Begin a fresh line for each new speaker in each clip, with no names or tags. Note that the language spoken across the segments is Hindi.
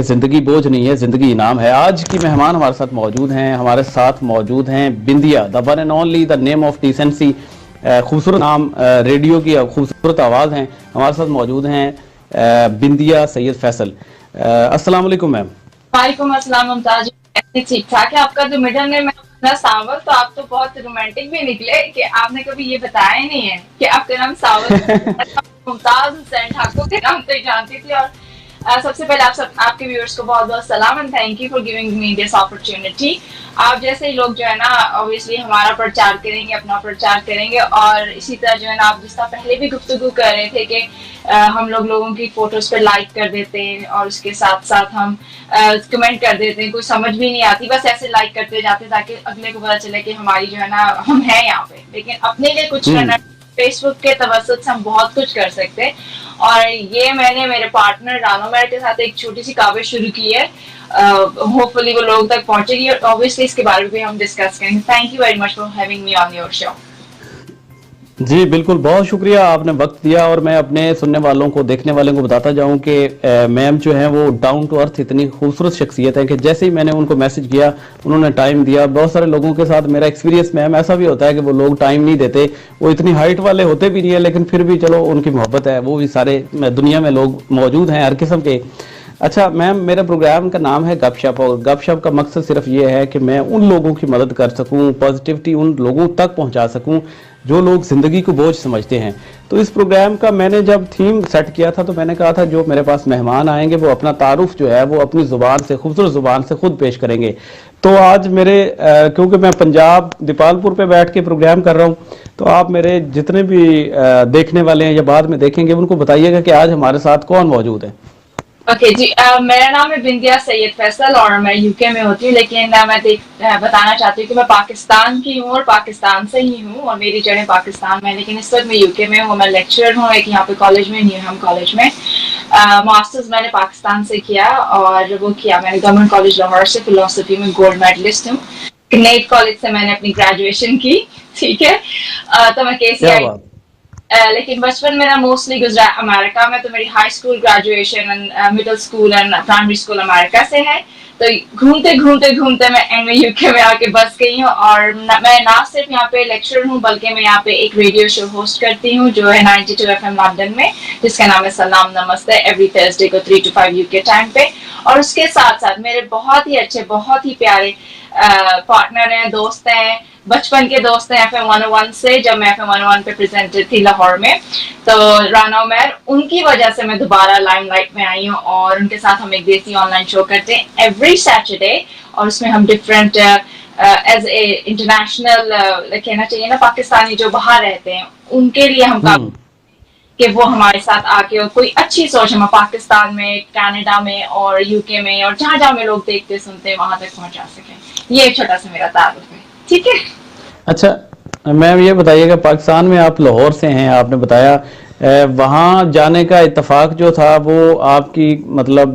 जिंदगी बोझ नहीं है, जिंदगी इनाम है। आज की मेहमान हमारे साथ मौजूद हैं, हमारे साथ मौजूद हैं Bindiya, the one and only, the name of decency. खूबसूरत नाम, रेडियो की खूबसूरत आवाज़ हैं। हमारे साथ मौजूद हैं बिंदिया सैयद फैसल। अस्सलाम वालेकुम मैम।
वालेकुम अस्सलाम मुमताज। ठीक ठाक है। आपका जो मिडिल नेम है सावल, तो आप तो बहुत रोमांटिक भी निकले कि आपने कभी ये बताया नहीं है कि आपका नाम सावल मुमताज हुसैन ठाकुर के नाम से जानती थी। और सबसे पहले आपके व्यूअर्स को बहुत बहुत सलाम and thank you for giving me this opportunity. आप जैसे लोग जो है ना ऑब्वियसली हमारा प्रचार करेंगे, अपना प्रचार करेंगे, और इसी तरह जो है ना आप जिस तरह पहले भी गुफ्तगू कर रहे थे कि हम लोगों की फोटोज पे लाइक कर देते हैं और उसके साथ साथ हम कमेंट कर देते हैं, कुछ समझ भी नहीं आती, बस ऐसे लाइक करते जाते ताकि अगले को पता चले कि हमारी जो है ना हम हैं यहाँ पे। लेकिन अपने लिए कुछ करना, फेसबुक के तवसत से हम बहुत कुछ कर सकते हैं। और ये मैंने मेरे पार्टनर रानो मेर के साथ एक छोटी सी काविश शुरू की है। होपफुली वो लोगों तक पहुंचेगी और ऑब्वियसली इसके बारे में भी हम डिस्कस करेंगे। Thank you very much for having me on your show.
जी बिल्कुल, बहुत शुक्रिया, आपने वक्त दिया। और मैं अपने सुनने वालों को, देखने वालों को बताता जाऊं कि मैम जो है वो डाउन टू अर्थ इतनी खूबसूरत शख्सियत है कि जैसे ही मैंने उनको मैसेज किया उन्होंने टाइम दिया। बहुत सारे लोगों के साथ मेरा एक्सपीरियंस मैम ऐसा भी होता है कि वो लोग टाइम नहीं देते, वो इतनी हाइट वाले होते भी नहीं है, लेकिन फिर भी चलो उनकी मोहब्बत है। वो भी सारे दुनिया में लोग मौजूद हैं हर किस्म के। अच्छा मैम, मेरे प्रोग्राम का नाम है गपशप, और गपशप का मकसद सिर्फ ये है कि मैं उन लोगों की मदद कर सकूं, पॉजिटिविटी उन लोगों तक पहुंचा सकूं जो लोग ज़िंदगी को बोझ समझते हैं। तो इस प्रोग्राम का मैंने जब थीम सेट किया था तो मैंने कहा था जो मेरे पास मेहमान आएंगे वो अपना तारुफ जो है वो अपनी ज़ुबान से, खूबसूरत ज़ुबान से खुद पेश करेंगे। तो आज मेरे क्योंकि मैं पंजाब दीपालपुर पे बैठ के प्रोग्राम कर रहा हूँ, तो आप मेरे जितने भी देखने वाले हैं या बाद में देखेंगे उनको बताइएगा कि आज हमारे साथ कौन मौजूद है।
ओके जी, मेरा नाम है बिंदिया सैयद फैसल और मैं यूके में होती हूँ, लेकिन मैं बताना चाहती हूँ कि मैं पाकिस्तान की हूँ और पाकिस्तान से ही हूँ और मेरी जड़ें पाकिस्तान में, लेकिन इस वक्त मैं यूके में हूँ। मैं लेक्चरर हूँ एक यहाँ पे कॉलेज में, न्यूहैम कॉलेज में। मास्टर्स मैंने पाकिस्तान से किया और वो किया मैंने गवर्नमेंट कॉलेज लाहौर से, फिलोसफी में गोल्ड मेडलिस्ट हूँ। नेट कॉलेज से मैंने अपनी ग्रेजुएशन की, ठीक है। तो मैं KCI, लेकिन बचपन मेरा मोस्टली गुजरा अमेरिका में। तो मेरी high school graduation, middle school and primary school America से है। तो घूमते घूमते घूमते मैं एंड में यूके में आके बस गई हूँ। और मैं ना सिर्फ यहाँ पे लेक्चरर हूँ बल्कि मैं यहाँ पे एक रेडियो शो होस्ट करती हूँ जो है 92 FM लंदन में, जिसका नाम है सलाम नमस्ते, एवरी थर्सडे को 3 to 5 यूके टाइम पे। और उसके साथ साथ मेरे बहुत ही अच्छे, बहुत ही प्यारे पार्टनर हैं, दोस्त हैं, बचपन के दोस्त हैं FM 101 से, जब मैं FM 101 पे प्रेजेंटर थी लाहौर में। तो राना उमर, उनकी वजह से मैं दोबारा लाइमलाइट में आई हूँ और उनके साथ हम एक देसी ऑनलाइन शो करते हैं एवरी सैटरडे। और उसमें हम डिफरेंट एज ए इंटरनेशनल कहना चाहिए ना, पाकिस्तानी जो बाहर रहते हैं उनके लिए हम काम कि वो हमारे साथ आके और कोई अच्छी सोच हम पाकिस्तान में, कनाडा में और यूके में और जहाँ जहाँ में लोग देखते सुनते हैं वहां तक पहुंचा सकें। ये एक छोटा सा मेरा तारुफ है, ठीक है।
अच्छा मैम, ये बताइएगा पाकिस्तान में आप लाहौर से हैं, आपने बताया वहाँ जाने का इत्तेफाक जो था वो आपकी मतलब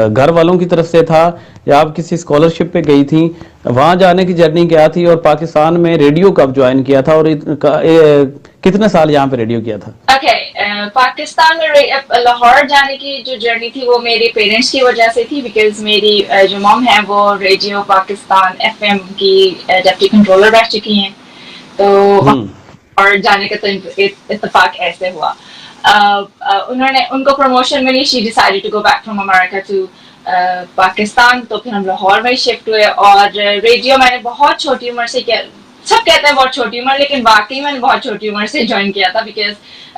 घर वालों की तरफ से था या आप किसी स्कॉलरशिप पे गई थी? वहाँ जाने की जर्नी क्या थी और पाकिस्तान में रेडियो कब ज्वाइन किया था और कितने साल यहाँ पे रेडियो किया था?
ओके, पाकिस्तान में लाहौर जाने की जो जर्नी थी वो मेरे पेरेंट्स की वजह से थी, बिकॉज मेरी जो मॉम है वो रेडियो पाकिस्तान FM की डिप्टी कंट्रोलर रह चुकी हैं। तो और जाने का तो इत्तेफाक ऐसे हुआ। उनको प्रमोशन मिली, she decided to go back from America to Pakistan. तो फिर हम लाहौर में शिफ्ट हुए और रेडियो मैंने बहुत छोटी उम्र से किया। सब कहते हैं बहुत छोटी उम्र, लेकिन वाकई मैंने बहुत छोटी उम्र से ज्वाइन किया था बिकॉज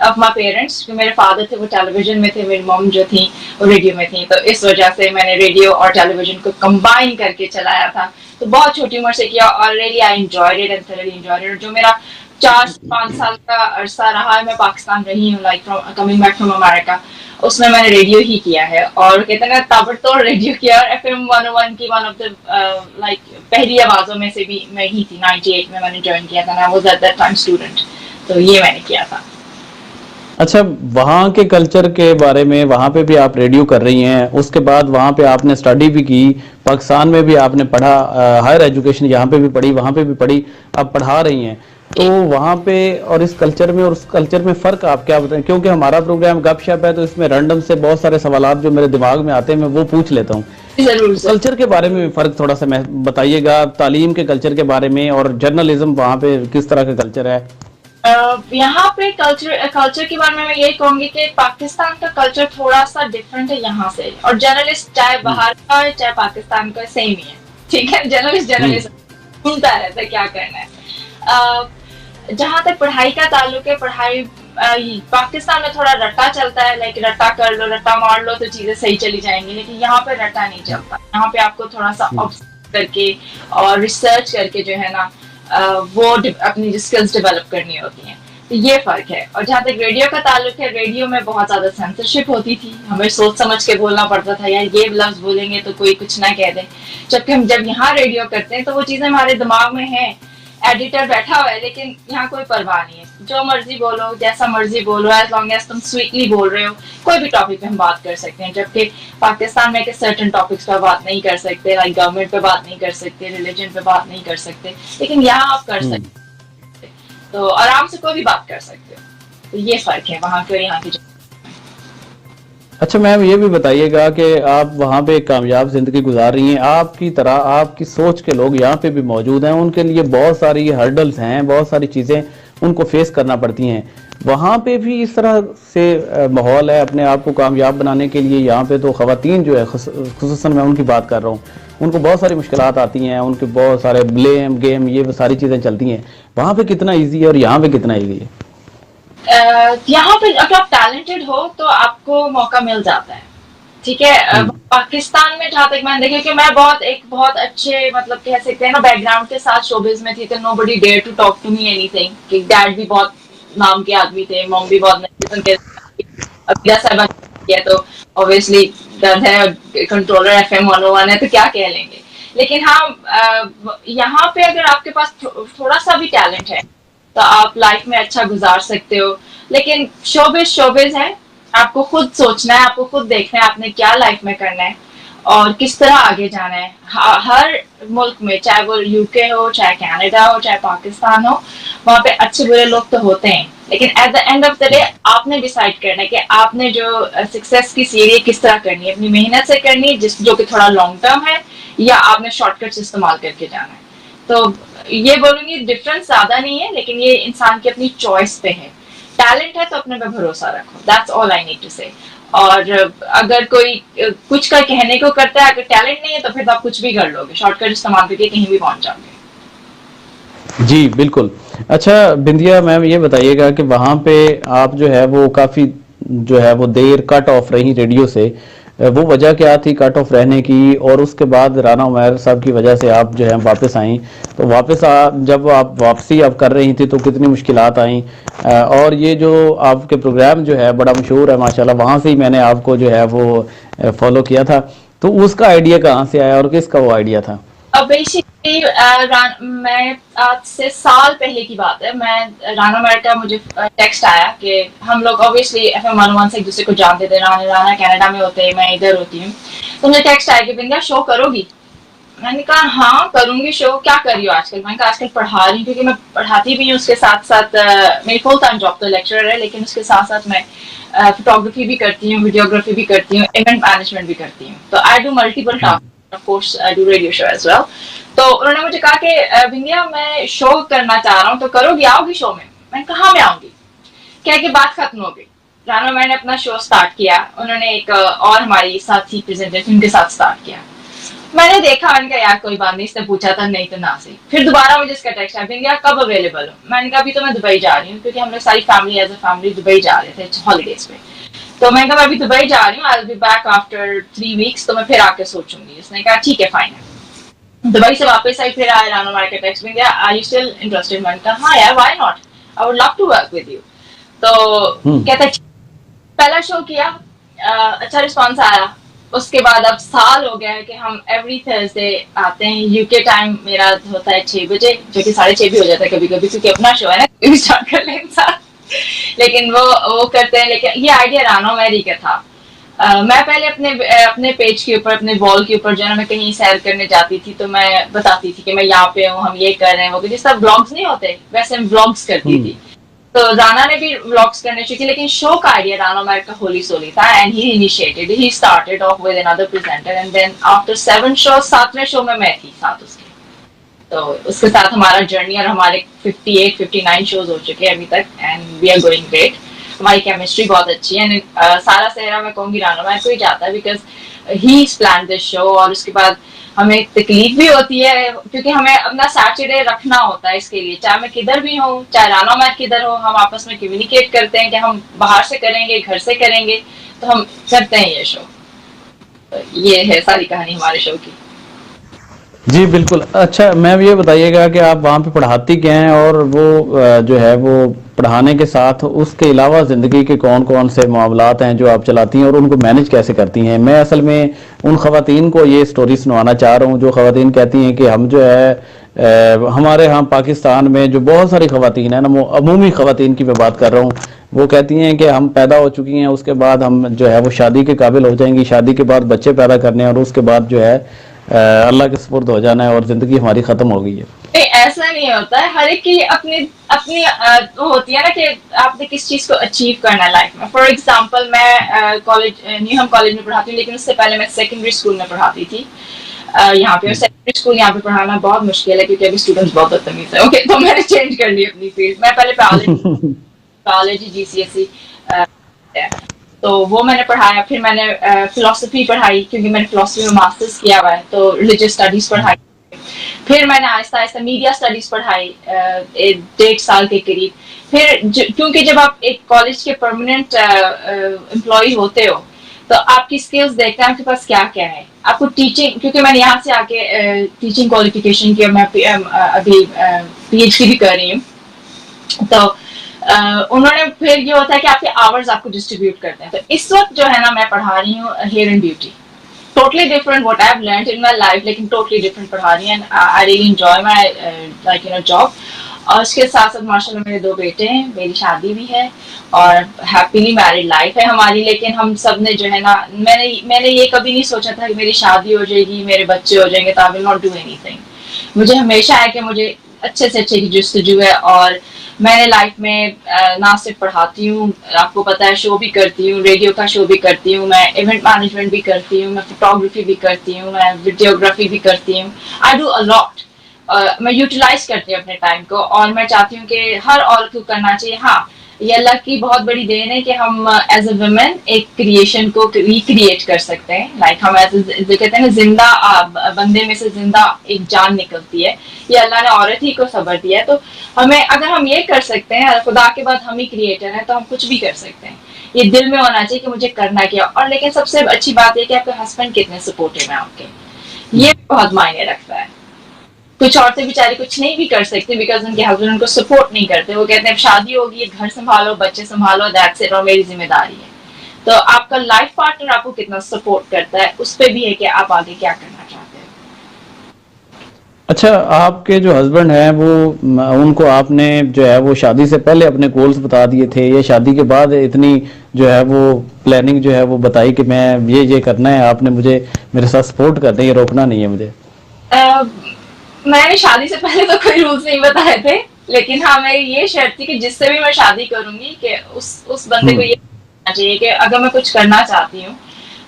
ऑफ माई पेरेंट्स। मेरे फादर थे वो टेलीविजन में थे, मेरी मॉम जो थी वो रेडियो में थी, तो इस वजह से मैंने रेडियो और टेलीविजन को कंबाइन करके चलाया था। तो बहुत छोटी उम्र से किया और really I enjoyed it and thoroughly enjoyed it. जो मेरा 4-5 साल का अरसा रहा है, मैं पाकिस्तान रही हूँ, like coming back from America, उसमें मैंने रेडियो ही किया है और कहते हैं ताबड़तोड़ रेडियो किया। और FM 101 की वन ऑफ द लाइक पहली आवाजों में से भी मैं ही थी। 98 में मैंने ज्वाइन किया था, मैं was at that time student, तो ये मैंने किया था।
अच्छा, वहाँ के कल्चर के बारे में, वहाँ पे भी आप रेडियो कर रही हैं, उसके बाद वहाँ पे आपने स्टडी भी की, पाकिस्तान में भी आपने पढ़ा, हायर एजुकेशन यहाँ पे भी पढ़ी, वहाँ पे भी पढ़ी, आप पढ़ा रही हैं। तो वहाँ पे और इस कल्चर में और उस कल्चर में फ़र्क आप क्या बताएं, क्योंकि हमारा प्रोग्राम गपशप है तो इसमें रैंडम से बहुत सारे सवालात जो मेरे दिमाग में आते हैं मैं वो पूछ लेता हूँ।
जरूर
तो
सर।
कल्चर के बारे में भी फ़र्क थोड़ा सा मैं बताइएगा, तालीम के कल्चर के बारे में, और जर्नलिज्म वहाँ पे किस तरह का कल्चर है।
यहाँ पे कल्चर के बारे में मैं यही कहूंगी कि पाकिस्तान का कल्चर थोड़ा सा डिफरेंट है यहाँ से, और जर्नलिस्ट चाहे बाहर का है चाहे पाकिस्तान का सेम ही है, ठीक है। जर्नलिस्ट ढूंढता रहता है क्या करना है। जहाँ तक पढ़ाई का ताल्लुक है, पढ़ाई पाकिस्तान में थोड़ा रट्टा चलता है, लाइक रट्टा कर लो, रट्टा मार लो तो चीजें सही चली जाएंगी, लेकिन यहाँ पे रट्टा नहीं चलता। यहाँ पे आपको थोड़ा सा ऑब्जर्व करके और रिसर्च करके जो है ना वो अपनी स्किल्स डेवलप करनी होती हैं। तो ये फर्क है। और जहाँ तक रेडियो का ताल्लुक है, रेडियो में बहुत ज्यादा सेंसरशिप होती थी, हमें सोच समझ के बोलना पड़ता था, यार ये लफ्ज बोलेंगे तो कोई कुछ ना कह दे। जबकि हम जब यहाँ रेडियो करते हैं तो वो चीजें हमारे दिमाग में है, एडिटर बैठा हुआ है, लेकिन यहाँ कोई परवाह नहीं है, जो मर्जी बोलो, जैसा मर्जी बोलो, एज लॉन्ग एज तुम स्वीटली बोल रहे हो, कोई भी टॉपिक पे हम बात कर सकते हैं। जबकि पाकिस्तान में सर्टेन टॉपिक्स पे बात नहीं कर सकते, लाइक गवर्नमेंट पे बात नहीं कर सकते, रिलीजन पे बात नहीं कर सकते, लेकिन यहाँ आप कर सकते, तो आराम से कोई भी बात कर सकते हो। तो ये फर्क है वहाँ के और यहाँ की।
अच्छा मैम, ये भी बताइएगा कि आप वहाँ पे कामयाब जिंदगी गुजार रही हैं, आपकी तरह आपकी सोच के लोग यहाँ पे भी मौजूद हैं, उनके लिए बहुत सारी हर्डल्स हैं, बहुत सारी चीज़ें उनको फेस करना पड़ती हैं। वहाँ पे भी इस तरह से माहौल है अपने आप को कामयाब बनाने के लिए? यहाँ पे तो ख़वातीन जो है, खुसूसन मैं उनकी बात कर रहा हूँ, उनको बहुत सारी मुश्किलात आती हैं, उनके बहुत सारे ब्लेम गेम ये सारी चीज़ें चलती हैं। वहाँ पे कितना ईजी है और यहाँ पे कितना ईजी है?
यहाँ पे अगर आप टैलेंटेड हो तो आपको मौका मिल जाता है, ठीक है। पाकिस्तान में जहाँ तक मैंने देखा कि मैं बहुत अच्छे मतलब कह सकते हैं ना बैकग्राउंड के साथ शोबिज में थी, तो nobody dare to talk to me anything. कि डैड भी बहुत नाम के आदमी थे, मॉम भी बहुत किया, तो ऑब्वियसली डर है, कंट्रोलर एफएम 101 है, तो क्या कह लेंगे। लेकिन हाँ, यहाँ पे अगर आपके पास थोड़ा सा भी टैलेंट है तो आप लाइफ में अच्छा गुजार सकते हो। लेकिन शोबिज है, आपको खुद सोचना है, आपको खुद देखना है आपने क्या लाइफ में करना है और किस तरह आगे जाना है। हर मुल्क में, चाहे वो यूके हो, चाहे कनाडा हो, चाहे पाकिस्तान हो, वहाँ पे अच्छे बुरे लोग तो होते हैं, लेकिन at the end of the day आपने डिसाइड करना है कि आपने जो सक्सेस की सीढ़ी किस तरह करनी है, अपनी मेहनत से करनी है, जो कि थोड़ा लॉन्ग टर्म है, या आपने शॉर्टकट्स इस्तेमाल करके जाना है। तो ये बोलूंगी डिफरेंस ज्यादा नहीं है, लेकिन ये इंसान की अपनी चॉइस पे है। टैलेंट है तो अपने पे भरोसा रखो, that's all I need to say. और अगर कोई कुछ का कहने को करता है, अगर टैलेंट नहीं है तो फिर तो आप कुछ भी कर लोगे, शॉर्टकट इस्तेमाल करके कहीं भी पहुंच जाओगे।
जी बिल्कुल। अच्छा बिंदिया मैम, ये बताइएगा कि वहाँ पे आप जो है वो काफ़ी जो है वो देर कट ऑफ रही रेडियो से, वो वजह क्या थी कट ऑफ रहने की? और उसके बाद राना उमैर साहब की वजह से आप जो है वापस आई, तो वापस जब आप वापसी आप कर रही थी तो कितनी मुश्किलात आई? और ये जो आपके प्रोग्राम जो है बड़ा मशहूर है माशाल्लाह, वहाँ से ही मैंने आपको जो है वो फॉलो किया था, तो उसका आइडिया कहाँ से आया और किसका वो आइडिया था?
बेसिकली मैं आज से साल पहले की बात है, मैं राना उमैर का मुझे टेक्स्ट आया कि हम लोग ऑब्वियसली एफएम 101 से एक दूसरे को जानते थे, राना कनाडा में होते हैं, मैं इधर होती हूँ, तो मुझे टेक्स्ट आया कि बिंदिया शो करोगी? मैंने कहा हाँ करूंगी शो। क्या कर रही हो आजकल? मैंने कहा आजकल पढ़ा रही हूँ, क्योंकि मैं पढ़ाती भी हूँ, उसके साथ साथ मेरी फुल टाइम जॉब तो लेक्चरर है, लेकिन उसके साथ साथ मैं फोटोग्राफी भी करती हूँ, वीडियोग्राफी भी करती हूँ, इवेंट मैनेजमेंट भी करती हूँ, तो I do multiple task, of course I do radio show as well. तो उन्होंने मुझे कहा कि बिंदिया मैं शो करना चाह रहा हूँ, तो करोगी, आओगी शो में? मैंने कहा हाँ मैं आऊंगी। क्या कि बात खत्म हो गई, राना मैंने अपना शो स्टार्ट किया, उन्होंने एक और हमारी साथी प्रेजेंटर थी उनके साथ स्टार्ट किया। मैंने देखा, मैंने कहा यार कोई बात नहीं, इसने पूछा था नहीं तो ना सही। फिर दोबारा मुझे इसका टेक्स्ट आया, बिंदिया कब अवेलेबल हो? मैंने कहा अभी तो मैं दुबई जा रही हूँ, क्योंकि हम लोग सारी family as a family Dubai जा रहे थे हॉलीडेज पे। तो मैंने कहा मैं अभी दुबई जा रही हूँ, I will be back after 3 weeks, तो मैं फिर आके सोचूंगी। उसने कहा ठीक है फाइन है। दुबई से वापस आई, फिर आया राना मार्केट टेक्स्ट में, आर यू स्टिल इंटरेस्टेड? मैंने कहा हाँ यार why not, I would love to work with you. तो कहता पहला शो किया, अच्छा रिस्पॉन्स आया। उसके बाद अब साल हो गया है कि हम एवरी थर्सडे आते हैं, यूके टाइम मेरा होता है 6 बजे, जो कि 6:30 भी हो जाता है कभी कभी, क्योंकि अपना शो है ना, कभी स्टार्ट कर ले इंसान। लेकिन वो करते हैं। लेकिन ये आइडिया राना मैरी का था। मैं पहले अपने पेज के ऊपर, अपने वॉल के ऊपर जो है ना, मैं कहीं सैर करने जाती थी तो मैं बताती थी कि मैं यहाँ पे हूँ, हम ये कर रहे हैं, वो जिस तरह व्लॉग्स नहीं होते वैसे हम व्लॉग्स करती थी। तो राना ने भी व्लॉग्स करने चाहिए, लेकिन शो का आइडिया राना मैक का होली सोली था, and he started off with another presenter, and then after 7 show, 7वें शो में मैं थी साथ उसके। तो उसके साथ हमारा जर्नी, और हमारे 58-59 शोज हो चुके हैं अभी तक, and we are going great. हमारी केमिस्ट्री बहुत अच्छी है, एंड सारा सेहरा मैं कहूँगी राना मैक को ही जाता है, because he plan this show. और उसके बाद हमें तकलीफ भी होती है क्योंकि हमें अपना सैटरडे रखना होता है इसके लिए, चाहे मैं किधर भी हूँ, चाहे राना मैक किधर हो, हम आपस में कम्युनिकेट करते हैं कि हम बाहर से करेंगे, घर से करेंगे, तो हम करते हैं ये शो। तो ये है सारी कहानी हमारे शो की।
जी बिल्कुल। अच्छा, मैम ये बताइएगा कि आप वहाँ पे पढ़ाती क्या हैं, और वो जो है वो पढ़ाने के साथ उसके अलावा ज़िंदगी के कौन कौन से मामलात हैं जो आप चलाती हैं, और उनको मैनेज कैसे करती हैं? मैं असल में उन ख़वातीन को ये स्टोरी सुनवाना चाह रहा हूँ जो ख़वातीन कहती हैं कि हम जो है हमारे यहाँ पाकिस्तान में जो बहुत सारी ख़वातीन हैं ना, अमूमी ख़वातीन की मैं बात कर रहा हूँ, वो कहती हैं कि हम पैदा हो चुकी हैं, उसके बाद हम जो है वो शादी के काबिल हो जाएंगी, शादी के बाद बच्चे पैदा करने हैं, और उसके बाद जो है अल्लाह के सुपुर्द हो जाना है और ज़िंदगी हमारी ख़त्म हो गई है।
नहीं, ऐसा नहीं होता है। हर एक की अपनी अपनी वो होती है ना कि आपने किस चीज को अचीव करना है लाइफ में। फॉर एग्जांपल, मैं कॉलेज, न्यूहम कॉलेज में पढ़ाती हूँ, लेकिन उससे पहले मैं सेकेंडरी स्कूल में पढ़ाती थी यहाँ पे। और सेकेंडरी स्कूल यहाँ पे पढ़ाना बहुत मुश्किल है क्योंकि अभी स्टूडेंट्स बहुत बदतमीज है। ओके, तो मैंने चेंज कर ली अपनी फील्ड। मैं पहले बायोलॉजी GCSE तो वो मैंने पढ़ाया। फिर मैंने फिलोसफी पढ़ाई क्योंकि मैंने फिलोसफी में मास्टर्स किया हुआ है, तो रिलीजियस स्टडीज पढ़ाई। फिर मैंने आहिस्ता आहिस्ता मीडिया स्टडीज पढ़ाई 1.5 साल के करीब। फिर क्योंकि जब आप एक कॉलेज के परमानेंट एम्प्लॉय होते हो तो आपकी स्किल्स देखते हैं आपके पास क्या क्या है। आपको टीचिंग, क्योंकि मैंने यहाँ से आके टीचिंग क्वालिफिकेशन की, मैं अभी PhD भी कर रही हूँ, तो उन्होंने फिर ये होता है कि आपके आवर्स आपको डिस्ट्रीब्यूट करते हैं। तो इस वक्त जो है ना, मैं पढ़ा रही हूँ hair and beauty, totally different what I've learned in my life, लेकिन totally different पढ़ा रही हैं। I really enjoy my job। और उसके साथ साथ माशाल्लाह मेरे 2 बेटे हैं, मेरी शादी भी है और हैप्पीली मैरिड लाइफ है हमारी। लेकिन हम सब ने जो है ना, मैंने ये कभी नहीं सोचा था कि मेरी शादी हो जाएगी, मेरे बच्चे हो जाएंगे, तो I will not do anything. मुझे हमेशा है कि मुझे अच्छे से अच्छे की जस्तजू है। और मैंने लाइफ में ना सिर्फ पढ़ाती हूँ, आपको पता है, शो भी करती हूँ, रेडियो का शो भी करती हूँ, मैं इवेंट मैनेजमेंट भी करती हूँ, मैं फोटोग्राफी भी करती हूँ, मैं वीडियोग्राफी भी करती हूँ। I do a lot. मैं यूटिलाइज करती हूँ अपने टाइम को, और मैं चाहती हूँ कि हर औरत को करना चाहिए। हाँ, ये अल्लाह की बहुत बड़ी देन है कि हम एज अ वुमेन एक क्रिएशन को रिक्रिएट कर सकते हैं। लाइक हम एज जो कहते हैं ना, जिंदा बंदे में से जिंदा एक जान निकलती है। ये अल्लाह ने औरत ही को सबर दिया है। तो हमें, अगर हम ये कर सकते हैं, खुदा के बाद हम ही क्रिएटर हैं, तो हम कुछ भी कर सकते हैं। ये दिल में होना चाहिए कि मुझे करना क्या। और लेकिन सबसे अच्छी बात यह कि आपके हस्बैंड कितने सपोर्टिव हैं आपके, ये बहुत मायने रखता है। कुछ औरतें बेचारी कुछ नहीं भी कर सकती बिकॉज उनके हस्बैंड उनको सपोर्ट नहीं करते। वो कहते हैं शादी होगी, घर संभालो, बच्चे संभालो, दैट्स इट, और मेरी जिम्मेदारी है। तो आपका लाइफ पार्टनर आपको कितना सपोर्ट करता है, उस पर भी है कि आप आगे क्या करना चाहते हैं।
अच्छा, आपके जो हस्बैंड हैं वो उनको आपने जो है वो शादी से पहले अपने गोल्स बता दिए थे, या शादी के बाद इतनी जो है वो प्लानिंग जो है वो बताई कि मैं ये करना है, आपने मुझे मेरे साथ सपोर्ट करना है, ये रोकना नहीं है मुझे?
मैंने शादी से पहले तो कोई रूल्स नहीं बताए थे, लेकिन हाँ, मेरी ये शर्त थी कि जिससे भी मैं शादी करूंगी कि उस बंदे को ये करना चाहिए कि अगर मैं कुछ करना चाहती हूँ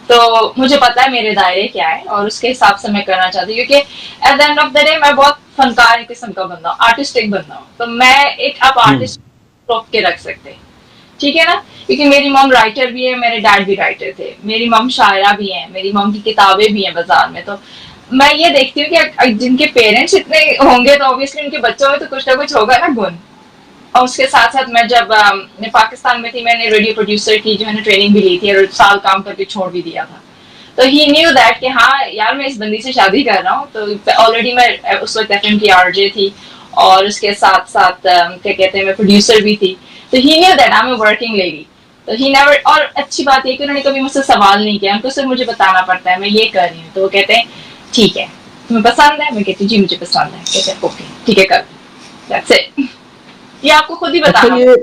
तो मुझे पता है मेरे दायरे क्या है और उसके हिसाब से मैं करना चाहती हूँ। क्योंकि at the end of the day मैं बहुत फनकार किस्म का बंदा हूँ, आर्टिस्टिक बंदा हूँ। तो मैं एक, आप आर्टिस्ट रोक के रख सकते, ठीक है ना। क्योंकि मेरी मम राइटर भी है, मेरे डैड भी राइटर थे, मेरी मम शायरा भी है, मेरी मम की किताबें भी हैं बाजार में। तो मैं ये देखती हूँ कि जिनके पेरेंट्स इतने होंगे तो ऑब्वियसली उनके बच्चों में तो कुछ ना कुछ होगा ना गुण। और उसके साथ साथ मैं जब मैं पाकिस्तान में थी, मैंने रेडियो प्रोड्यूसर की जो है ना ट्रेनिंग भी ली थी और साल काम करके छोड़ भी दिया था। तो ही न्यू दैट कि हाँ यार, मैं इस बंदी से शादी कर रहा हूँ। तो ऑलरेडी मैं उस वक्त FM की RJ थी और उसके साथ साथ क्या कहते हैं, मैं प्रोड्यूसर भी थी। तो he knew that I am a working lady. तो ही नेवर, और अच्छी बात है कि उन्होंने कभी मुझसे सवाल नहीं किया, उनको सिर्फ मुझे बताना पड़ता है मैं ये कर रही हूँ। तो वो कहते हैं ठीक है, तुम्हें पसंद है? मैं कहती हूँ जी मुझे पसंद है। कहते हैं ओके ठीक है कर, दैट्स इट। ये आपको खुद ही बताना।
अच्छा, ये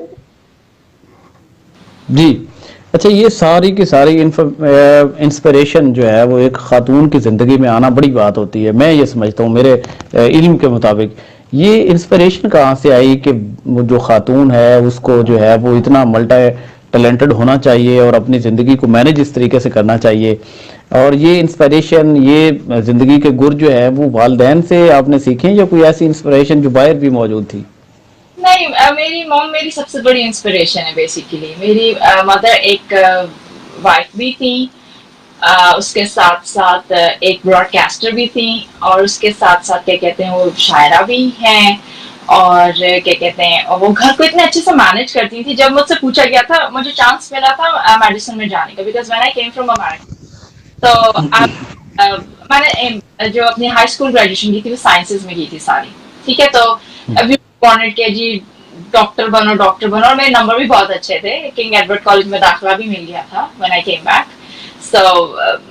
जी अच्छा, ये सारी की सारी इंस्पिरेशन जो है वो एक खातून की ज़िंदगी में आना बड़ी बात होती है, मैं ये समझता हूँ मेरे इल्म के मुताबिक। ये इंस्पिरेशन कहाँ से आई कि वो जो खातून है उसको जो है वो इतना मल्टी टैलेंटेड होना चाहिए और अपनी ज़िंदगी को मैनेज इस तरीके से करना चाहिए? और ये इंस्पिरेशन, ये ज़िंदगी के गुर जो है वो वालदैन से आपने सीखे या कोई ऐसी इंस्पिरेशन जो बाहर भी मौजूद थी?
नहीं, मेरी मॉम मेरी सबसे बड़ी इंस्पिरेशन है बेसिकली। मेरी मदर एक वाइफ भी थी, उसके साथ साथ एक ब्रॉडकास्टर भी थी, और उसके साथ साथ क्या कहते हैं वो शायरा भी हैं, और क्या कहते हैं और वो घर को इतने अच्छे से मैनेज करती थी। जब मुझसे पूछा गया था, मुझे चांस मिला था मेडिसिन में जाने का, because when I came from America, तो मैंने जो अपनी हाई स्कूल ग्रेजुएशन की थी वो साइंसेज में की थी सारी। ठीक है, तो अभी वांटेड के जी डॉक्टर बनो डॉक्टर बनो, और मेरे नंबर भी बहुत अच्छे थे, किंग एडवर्ड कॉलेज में दाखिला भी मिल गया था when I came back. So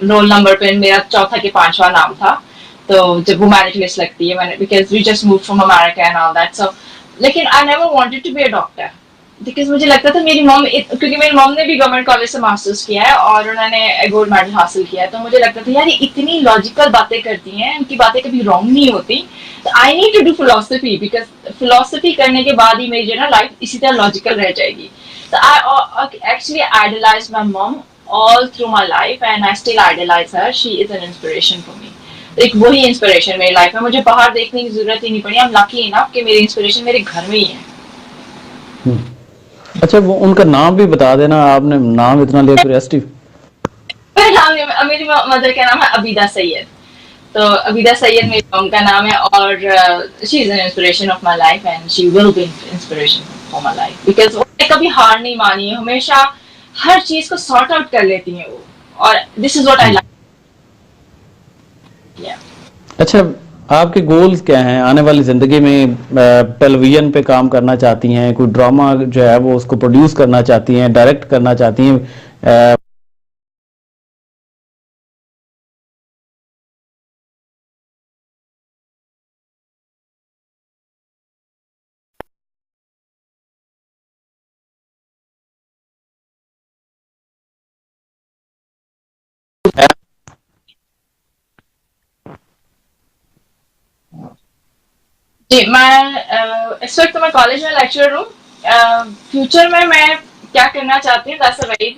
roll number पे मेरा चौथा के पांचवा नाम था। तो जब वो मेरिट लिस्ट लगती है, मैंने because we just move from America and all that, so लेकिन I never wanted to be a doctor, because मुझे लगता था मेरी मॉम, क्योंकि मेरी मॉम ने भी गवर्नमेंट कॉलेज से मास्टर्स किया है और उन्होंने गोल्ड मेडल हासिल किया है, तो मुझे लगता था यार ये इतनी लॉजिकल बातें करती हैं, उनकी बातें कभी रॉन्ग नहीं होती, तो I need to do philosophy, because philosophy करने के बाद ही मेरी जो ना लाइफ इसी तरह लॉजिकल रह जाएगी। तो I actually idealise my mom all through my life and I still idolize her. She is an inspiration for me. एक वही इंस्पिरेशन मेरी लाइफ में, मुझे बाहर देखने की जरूरत ही नहीं पड़ी। I'm lucky enough कि मेरी इंस्पिरेशन मेरे घर में ही है।
अच्छा, वो उनका नाम भी बता देना, आपने नाम इतना लिया, क्यूरियोसिटी।
मेरा नाम, मेरी मदर का नाम है अबीदा सैयद। तो अबीदा सैयद मेरी मॉम का नाम है, और she is an inspiration of my life and she will be inspiration for my life, because उन्होंने कभी हार नहीं मानी है, हमेशा हर चीज को सॉर्ट आउट कर लेती हैं वो, और this is what I like.
अच्छा, आपके गोल्स क्या हैं आने वाली जिंदगी में? टेलीविजन पे काम करना चाहती हैं, कोई ड्रामा जो है वो उसको प्रोड्यूस करना चाहती हैं, डायरेक्ट करना चाहती हैं?
जी, मैं इस वक्त तो मैं कॉलेज में लेक्चरर हूँ। फ्यूचर में मैं क्या करना चाहती हूँ, दैट्स अ वेरी